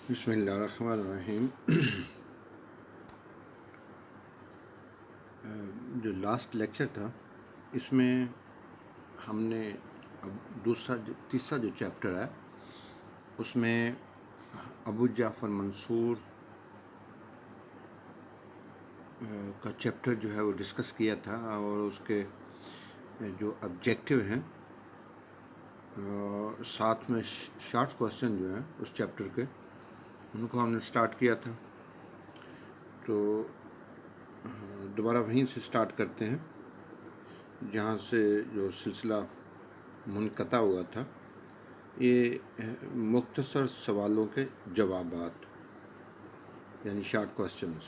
بسم اللہ الرحمن الرحیم۔ جو لاسٹ لیکچر تھا اس میں ہم نے اب تیسرا جو چیپٹر ہے اس میں ابو جعفر منصور کا چیپٹر جو ہے وہ ڈسکس کیا تھا، اور اس کے جو آبجیکٹیو ہیں ساتھ میں شارٹ کوسچن جو ہیں اس چیپٹر کے، ان کو ہم نے سٹارٹ کیا تھا۔ تو دوبارہ وہیں سے سٹارٹ کرتے ہیں جہاں سے جو سلسلہ منقطع ہوا تھا۔ یہ مختصر سوالوں کے جوابات، یعنی شارٹ کوسچنز۔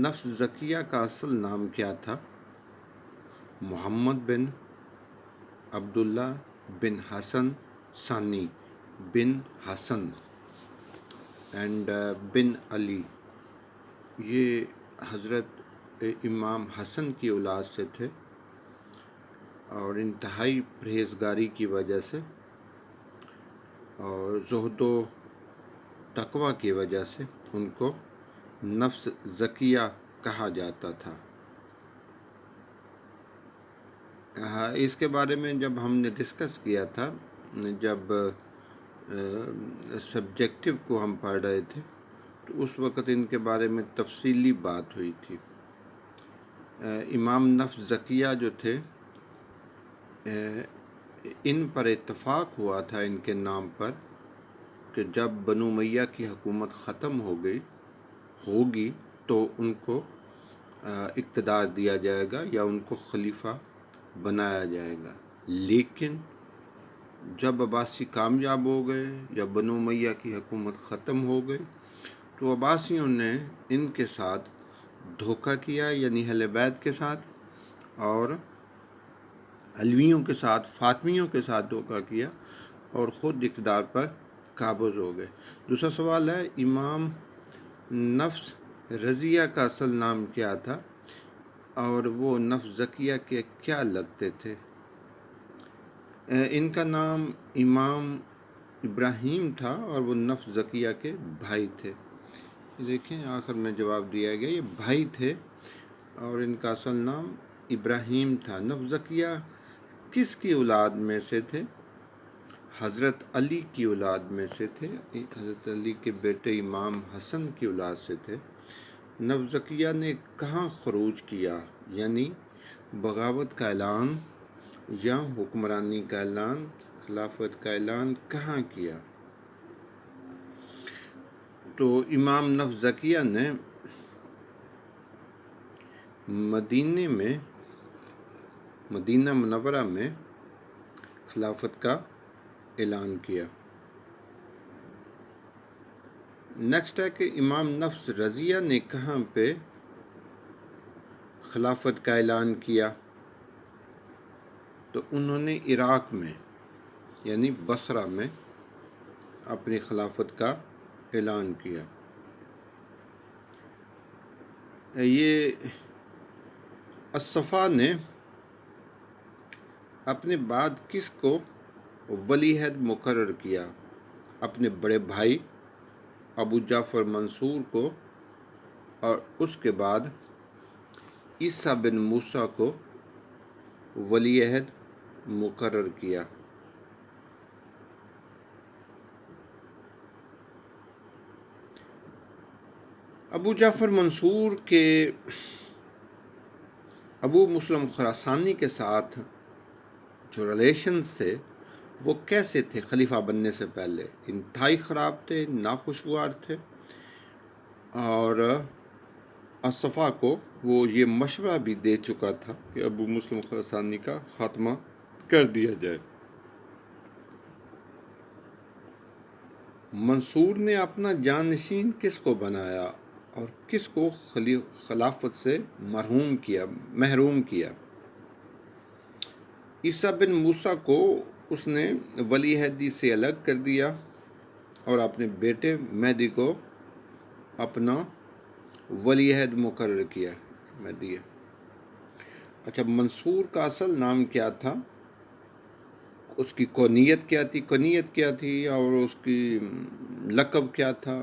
نفس زکیہ کا اصل نام کیا تھا؟ محمد بن عبداللہ بن حسن ثانی بن حسن اینڈ بن علی۔ یہ حضرت امام حسن کی اولاد سے تھے، اور انتہائی پرہیزگاری کی وجہ سے اور زہد و تقوی کی وجہ سے ان کو نفس زکیہ کہا جاتا تھا۔ اس کے بارے میں جب ہم نے ڈسکس کیا تھا، جب سبجیکٹیو کو ہم پڑھ رہے تھے، تو اس وقت ان کے بارے میں تفصیلی بات ہوئی تھی۔ امام نفس زکیہ جو تھے، ان پر اتفاق ہوا تھا ان کے نام پر کہ جب بنو امیہ کی حکومت ختم ہوگی تو ان کو اقتدار دیا جائے گا یا ان کو خلیفہ بنایا جائے گا۔ لیکن جب عباسی کامیاب ہو گئے یا بنو امیہ کی حکومت ختم ہو گئی، تو عباسیوں نے ان کے ساتھ دھوکہ کیا، یعنی اہل بیت کے ساتھ، اور علویوں کے ساتھ، فاطمیوں کے ساتھ دھوکہ کیا، اور خود اقتدار پر قابض ہو گئے۔ دوسرا سوال ہے، امام نفس رضیہ کا اصل نام کیا تھا، اور وہ نفس زکیہ کے کیا لگتے تھے؟ ان کا نام امام ابراہیم تھا، اور وہ نفس زکیہ کے بھائی تھے۔ دیکھیں آخر میں جواب دیا گیا، یہ بھائی تھے اور ان کا اصل نام ابراہیم تھا۔ نفس زکیہ کس کی اولاد میں سے تھے؟ حضرت علی کی اولاد میں سے تھے، حضرت علی کے بیٹے امام حسن کی اولاد سے تھے۔ نفس زکیہ نے کہاں خروج کیا، یعنی بغاوت کا اعلان یا حکمرانی کا اعلان، خلافت کا اعلان کہاں کیا؟ تو امام نفس زکیہ نے مدینہ منورہ میں خلافت کا اعلان کیا۔ نیکسٹ ہے کہ امام نفس رضیہ نے کہاں پہ خلافت کا اعلان کیا؟ تو انہوں نے عراق میں، یعنی بصرہ میں اپنی خلافت کا اعلان کیا۔ یہ الصفا نے اپنے بعد کس کو ولی عہد مقرر کیا؟ اپنے بڑے بھائی ابو جعفر منصور کو، اور اس کے بعد عیسیٰ بن موسیٰ کو ولی عہد مقرر کیا۔ ابو جعفر منصور کے ابو مسلم خراسانی کے ساتھ جو ریلیشنز تھے وہ کیسے تھے؟ خلیفہ بننے سے پہلے انتہائی خراب تھے، ناخوشگوار تھے، اور الصفا کو وہ یہ مشورہ بھی دے چکا تھا کہ ابو مسلم خراسانی کا خاتمہ کر دیا جائے۔ منصور نے اپنا جانشین کس کو بنایا اور کس کو خلافت سے محروم کیا؟ عیسیٰ بن موسیٰ کو اس نے ولی عہدی سے الگ کر دیا، اور اپنے بیٹے مہدی کو اپنا ولی عہد مقرر کیا۔ مہدی، اچھا، منصور کا اصل نام کیا تھا؟ اس کی کونیت کیا تھی اور اس کی لقب کیا تھا؟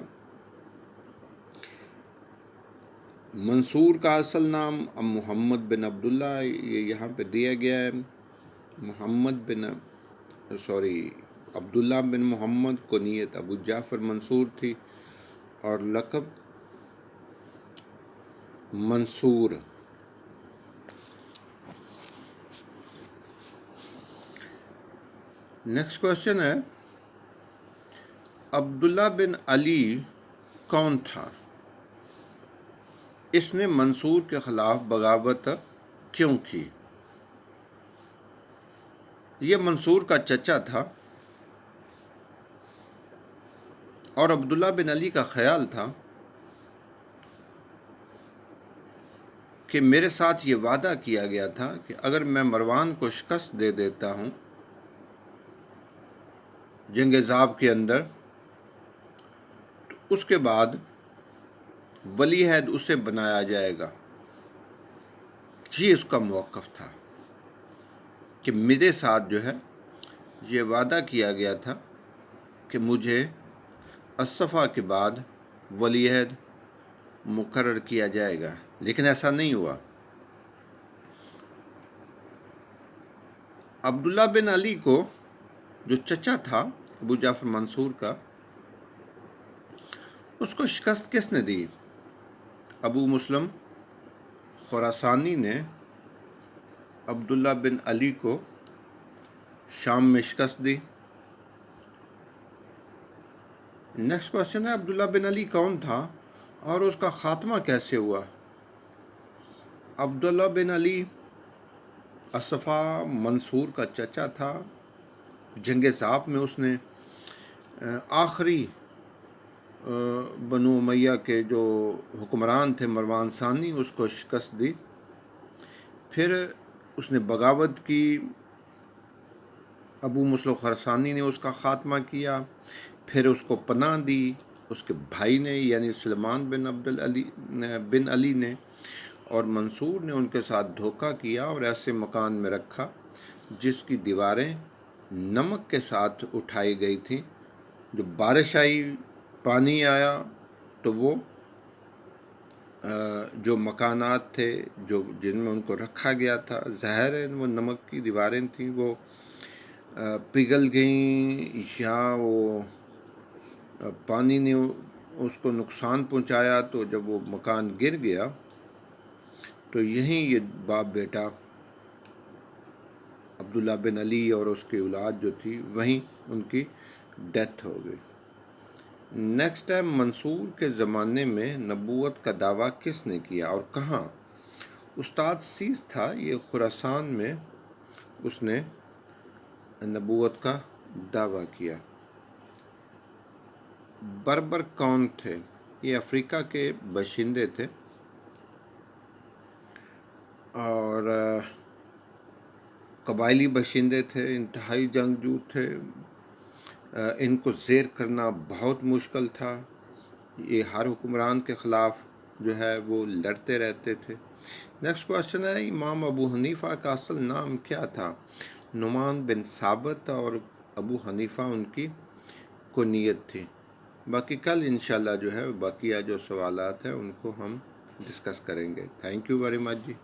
منصور کا اصل نام محمد بن عبداللہ یہ یہاں پہ دیا گیا ہے، عبداللہ بن محمد، کنیت ابو جعفر منصور تھی اور لقب منصور۔ نیکسٹ کوشچن ہے، عبداللہ بن علی کون تھا؟ اس نے منصور کے خلاف بغاوت کیوں کی؟ یہ منصور کا چچا تھا اور عبداللہ بن علی کا خیال تھا کہ میرے ساتھ یہ وعدہ کیا گیا تھا کہ اگر میں مروان کو شکست دے دیتا ہوں جنگ ذاب کے اندر، تو اس کے بعد ولی عہد اسے بنایا جائے گا۔ یہ اس کا موقف تھا کہ میرے ساتھ جو ہے یہ وعدہ کیا گیا تھا کہ مجھے الصفا کے بعد ولی عہد مقرر کیا جائے گا، لیکن ایسا نہیں ہوا۔ عبداللہ بن علی کو جو چچا تھا ابو جعفر منصور کا، اس کو شکست کس نے دی؟ ابو مسلم خراسانی نے عبداللہ بن علی کو شام میں شکست دی۔ نیکسٹ کوشچن ہے، عبداللہ بن علی کون تھا اور اس کا خاتمہ کیسے ہوا؟ عبداللہ بن علی الصفا منصور کا چچا تھا۔ جنگ ذاب میں اس نے آخری بنو امیہ کے جو حکمران تھے مروان ثانی، اس کو شکست دی۔ پھر اس نے بغاوت کی، ابو مسلم خراسانی نے اس کا خاتمہ کیا، پھر اس کو پناہ دی اس کے بھائی نے یعنی سلمان بن علی نے، اور منصور نے ان کے ساتھ دھوکہ کیا اور ایسے مکان میں رکھا جس کی دیواریں نمک کے ساتھ اٹھائی گئی تھیں۔ جو بارش آئی، پانی آیا، تو وہ جو مکانات تھے جن میں ان کو رکھا گیا تھا، ظاہر ہے وہ نمک کی دیواریں تھیں، وہ پگھل گئیں یا وہ پانی نے اس کو نقصان پہنچایا، تو جب وہ مکان گر گیا تو یہیں یہ باپ بیٹا عبداللہ بن علی اور اس کی اولاد جو تھی وہیں ان کی ڈیتھ ہو گئی۔ نیکسٹ ہے، منصور کے زمانے میں نبوت کا دعویٰ کس نے کیا اور کہاں؟ استاد سیس تھا، یہ خراسان میں اس نے نبوت کا دعویٰ کیا۔ بربر کون تھے؟ یہ افریقہ کے باشندے تھے اور قبائلی باشندے تھے، انتہائی جنگجو تھے، ان کو زیر کرنا بہت مشکل تھا۔ یہ ہر حکمران کے خلاف جو ہے وہ لڑتے رہتے تھے۔ نیکسٹ کوشچن ہے، امام ابو حنیفہ کا اصل نام کیا تھا؟ نعمان بن ثابت، اور ابو حنیفہ ان کی کنیت تھی۔ باقی کل انشاءاللہ جو ہے باقیہ جو سوالات ہیں ان کو ہم ڈسکس کریں گے۔ Thank you very much G.